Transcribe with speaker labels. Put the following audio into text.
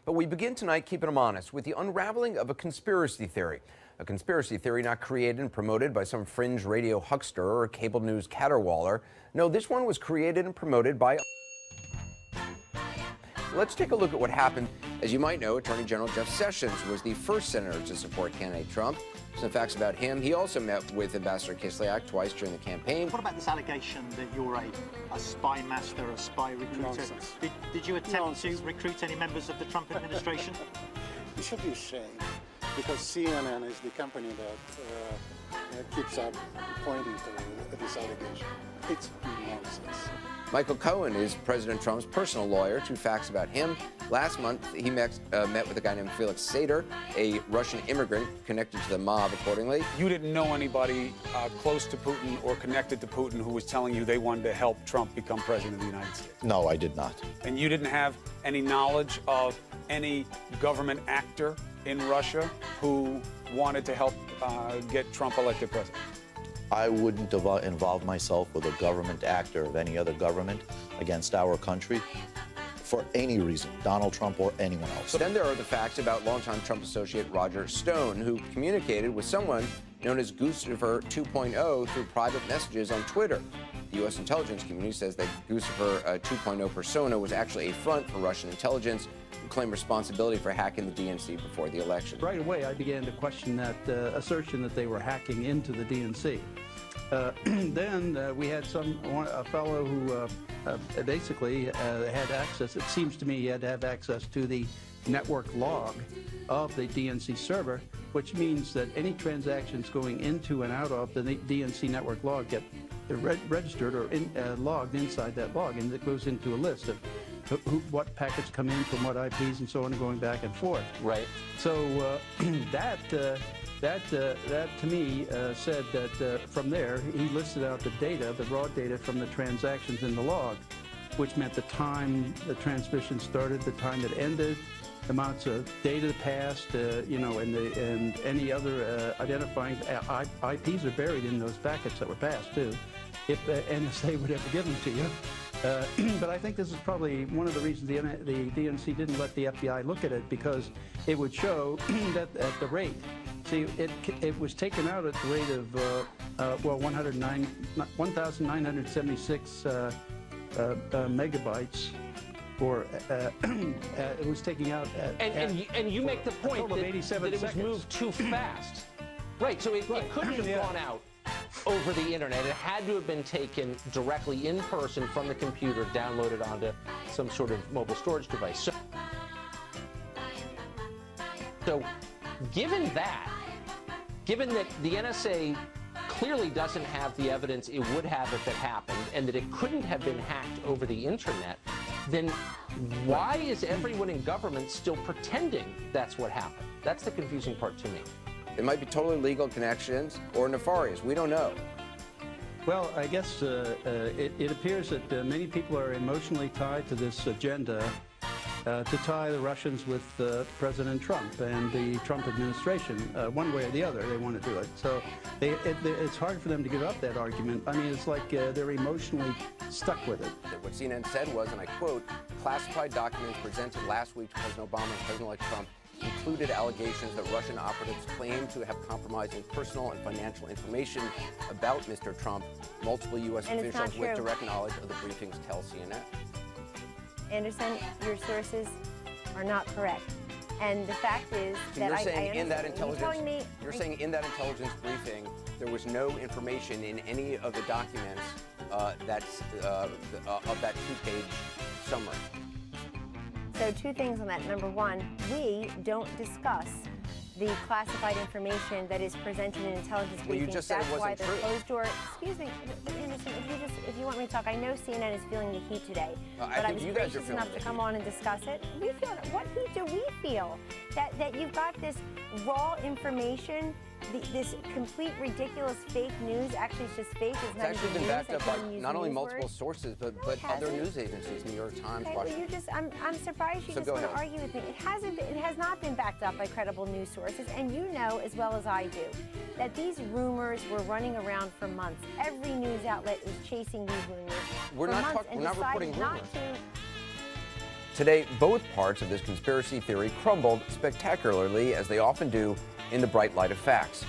Speaker 1: But we begin tonight keeping them honest with the unraveling of a conspiracy theory. A conspiracy theory not created and promoted by some fringe radio huckster or cable news caterwauler. No, this one was created and promoted by... Let's take a look at what happened. As you might know, Attorney General Jeff Sessions was the first senator to support candidate Trump. Some facts about him. He also met with Ambassador Kislyak twice during the campaign.
Speaker 2: What about this allegation that you're a spy master, a spy recruiter?
Speaker 3: Nonsense.
Speaker 2: Did you attempt to recruit any members of the Trump administration?
Speaker 3: You should be ashamed, because CNN is the company that keeps up pointing to this allegation. It's nonsense.
Speaker 1: Michael Cohen is President Trump's personal lawyer. Two facts about him. Last month, he met with a guy named Felix Sater, a Russian immigrant connected to the mob, accordingly.
Speaker 4: You didn't know anybody close to Putin or connected to Putin who was telling you they wanted to help Trump become president of the United States?
Speaker 5: No, I did not.
Speaker 4: And you didn't have any knowledge of any government actor in Russia who wanted to help get Trump elected president?
Speaker 5: I wouldn't involve myself with a government actor of any other government against our country for any reason, Donald Trump or anyone else.
Speaker 1: Then there are the facts about longtime Trump associate Roger Stone, who communicated with someone known as Guccifer 2.0 through private messages on Twitter. The U.S. intelligence community says that Guccifer 2.0 persona was actually a front for Russian intelligence, who claimed responsibility for hacking the DNC before the election.
Speaker 6: Right away, I began to question that assertion that they were hacking into the DNC. Then we had a fellow who basically had access. It seems to me he had to have access to the network log of the DNC server, which means that any transactions going into and out of the DNC network log get registered or logged inside that log, and it goes into a list of what packets come in from what IPs and so on, going back and forth.
Speaker 7: Right.
Speaker 6: So that to me said that from there he listed out the data, the raw data from the transactions in the log, which meant the time the transmission started, the time it ended, amounts of data passed, you know, and any other identifying IPs are buried in those packets that were passed too, if the NSA would ever give them to you. But I think this is probably one of the reasons the DNC didn't let the FBI look at it, because it would show that at the rate, see, it was taken out at the rate of, well, 1,976 megabytes, or it was taking out
Speaker 7: and you make the point that it was moved too fast. Right, so it couldn't have gone out over the internet. It had to have been taken directly in person from the computer, downloaded onto some sort of mobile storage device. So given that the NSA clearly doesn't have the evidence it would have if it happened, and that it couldn't have been hacked over the internet, then why is everyone in government still pretending that's what happened? That's the confusing part to me.
Speaker 1: It might be totally legal connections or nefarious. We don't know.
Speaker 6: Well, I guess it appears that many people are emotionally tied to this agenda to tie the Russians with President Trump and the Trump administration. One way or the other, they want to do it. So it's hard for them to give up that argument. I mean, it's like they're emotionally stuck with it.
Speaker 1: What CNN said was, and I quote, "Classified documents presented last week to President Obama and President-elect Trump included allegations that Russian operatives claimed to have compromising personal and financial information about Mr. Trump. Multiple U.S. officials with direct knowledge of the briefings tell CNN."
Speaker 8: Anderson, your sources are not correct. And the fact is that
Speaker 1: you're saying in that intelligence,
Speaker 8: you're
Speaker 1: saying in that intelligence briefing there was no information in any of the documents of that two-page summary.
Speaker 8: So two things on that. Number one, we don't discuss the classified information that is presented in intelligence briefings.
Speaker 1: Well, you just said it wasn't true.
Speaker 8: That's why the closed door. Excuse me, Anderson, if you want me to talk, I know CNN is feeling the heat today, but I was gracious enough to come on and discuss it. We feel, what heat do we feel? That you've got this raw information, this complete ridiculous fake news. Actually, it's just fake.
Speaker 1: It's actually been backed up by not only multiple sources, but other news agencies, New York Times, Washington.
Speaker 8: Well, I'm surprised you just want to argue with me. It has not been backed up by credible news sources, and you know as well as I do that these rumors were running around for months. Every news outlet was chasing these rumors.
Speaker 1: We're not reporting rumors. Today, both parts of this conspiracy theory crumbled spectacularly, as they often do, in the bright light of facts.